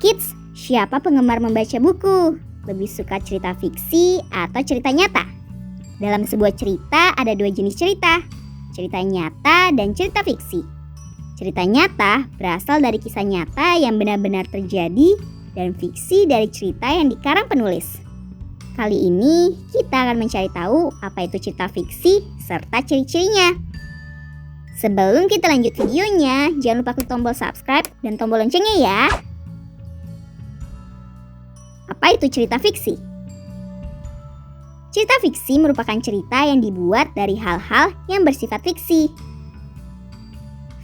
Kids, siapa penggemar membaca buku? Lebih suka cerita fiksi atau cerita nyata? Dalam sebuah cerita ada dua jenis cerita, cerita nyata dan cerita fiksi. Cerita nyata berasal dari kisah nyata yang benar-benar terjadi dan fiksi dari cerita yang dikarang penulis. Kali ini kita akan mencari tahu apa itu cerita fiksi serta ciri-cirinya. Sebelum kita lanjut videonya, jangan lupa klik tombol subscribe dan tombol loncengnya ya. Apa itu cerita fiksi? Cerita fiksi merupakan cerita yang dibuat dari hal-hal yang bersifat fiksi.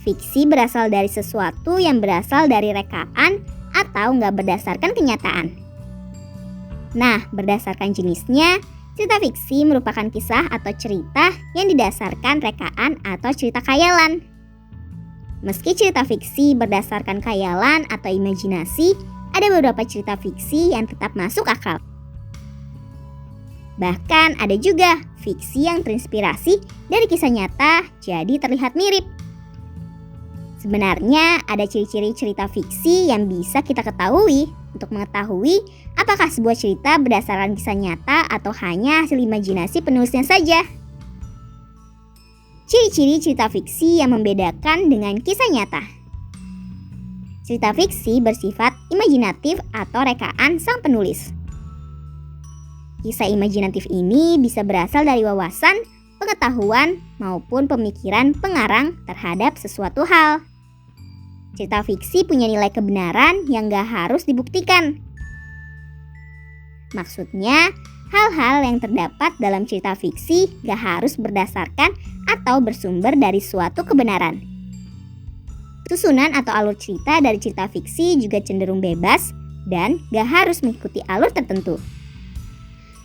Fiksi berasal dari sesuatu yang berasal dari rekaan atau nggak berdasarkan kenyataan. Nah, berdasarkan jenisnya, cerita fiksi merupakan kisah atau cerita yang didasarkan rekaan atau cerita khayalan. Meski cerita fiksi berdasarkan khayalan atau imajinasi, ada beberapa cerita fiksi yang tetap masuk akal. Bahkan ada juga fiksi yang terinspirasi dari kisah nyata, jadi terlihat mirip. Sebenarnya ada ciri-ciri cerita fiksi yang bisa kita ketahui untuk mengetahui apakah sebuah cerita berdasarkan kisah nyata atau hanya hasil imajinasi penulisnya saja. Ciri-ciri cerita fiksi yang membedakan dengan kisah nyata. Cerita fiksi bersifat imajinatif atau rekaan sang penulis. Kisah imajinatif ini bisa berasal dari wawasan, pengetahuan, maupun pemikiran pengarang terhadap sesuatu hal. Cerita fiksi punya nilai kebenaran yang gak harus dibuktikan. Maksudnya, hal-hal yang terdapat dalam cerita fiksi gak harus berdasarkan atau bersumber dari suatu kebenaran. Susunan atau alur cerita dari cerita fiksi juga cenderung bebas dan gak harus mengikuti alur tertentu.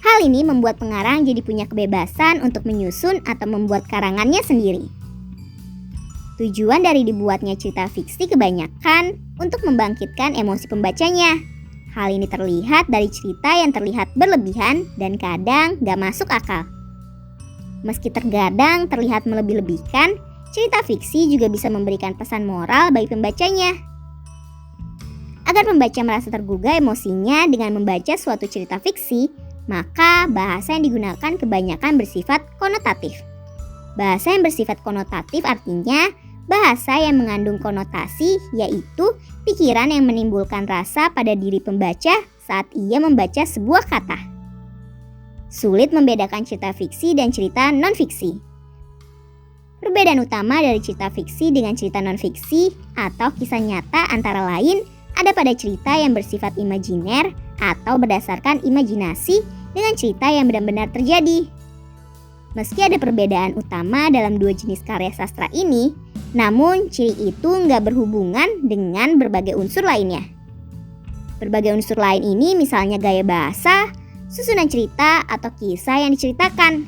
Hal ini membuat pengarang jadi punya kebebasan untuk menyusun atau membuat karangannya sendiri. Tujuan dari dibuatnya cerita fiksi kebanyakan untuk membangkitkan emosi pembacanya. Hal ini terlihat dari cerita yang terlihat berlebihan dan kadang gak masuk akal. Meski terkadang terlihat melebih-lebihkan, cerita fiksi juga bisa memberikan pesan moral bagi pembacanya. Agar pembaca merasa tergugah emosinya dengan membaca suatu cerita fiksi, maka bahasa yang digunakan kebanyakan bersifat konotatif. Bahasa yang bersifat konotatif artinya bahasa yang mengandung konotasi, yaitu pikiran yang menimbulkan rasa pada diri pembaca saat ia membaca sebuah kata. Sulit membedakan cerita fiksi dan cerita non-fiksi. Perbedaan utama dari cerita fiksi dengan cerita non-fiksi atau kisah nyata antara lain ada pada cerita yang bersifat imajiner atau berdasarkan imajinasi dengan cerita yang benar-benar terjadi. Meski ada perbedaan utama dalam dua jenis karya sastra ini, namun ciri itu nggak berhubungan dengan berbagai unsur lainnya. Berbagai unsur lain ini misalnya gaya bahasa, susunan cerita, atau kisah yang diceritakan.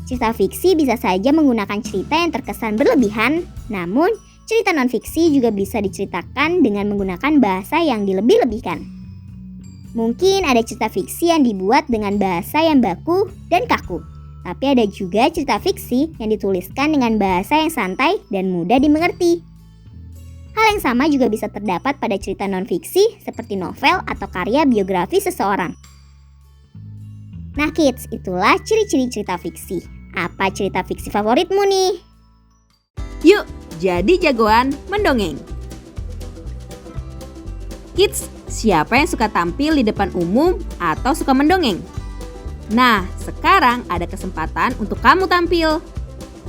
Cerita fiksi bisa saja menggunakan cerita yang terkesan berlebihan, namun cerita non-fiksi juga bisa diceritakan dengan menggunakan bahasa yang dilebih-lebihkan. Mungkin ada cerita fiksi yang dibuat dengan bahasa yang baku dan kaku. Tapi ada juga cerita fiksi yang dituliskan dengan bahasa yang santai dan mudah dimengerti. Hal yang sama juga bisa terdapat pada cerita non-fiksi seperti novel atau karya biografi seseorang. Nah kids, itulah ciri-ciri cerita fiksi. Apa cerita fiksi favoritmu nih? Yuk, jadi jagoan mendongeng. Kids, siapa yang suka tampil di depan umum atau suka mendongeng? Nah, sekarang ada kesempatan untuk kamu tampil.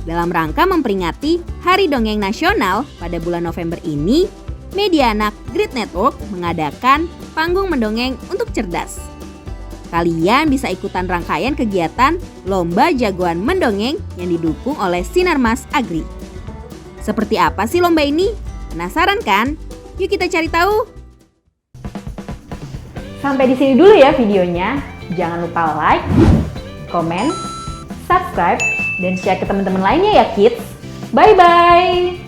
Dalam rangka memperingati Hari Dongeng Nasional pada bulan November ini, Medianak Grid Network mengadakan panggung mendongeng untuk cerdas. Kalian bisa ikutan rangkaian kegiatan Lomba Jagoan Mendongeng yang didukung oleh Sinarmas Agri. Seperti apa sih lomba ini? Penasaran kan? Yuk kita cari tahu. Sampai di sini dulu ya videonya. Jangan lupa like, komen, subscribe, dan share ke teman-teman lainnya ya kids. Bye-bye!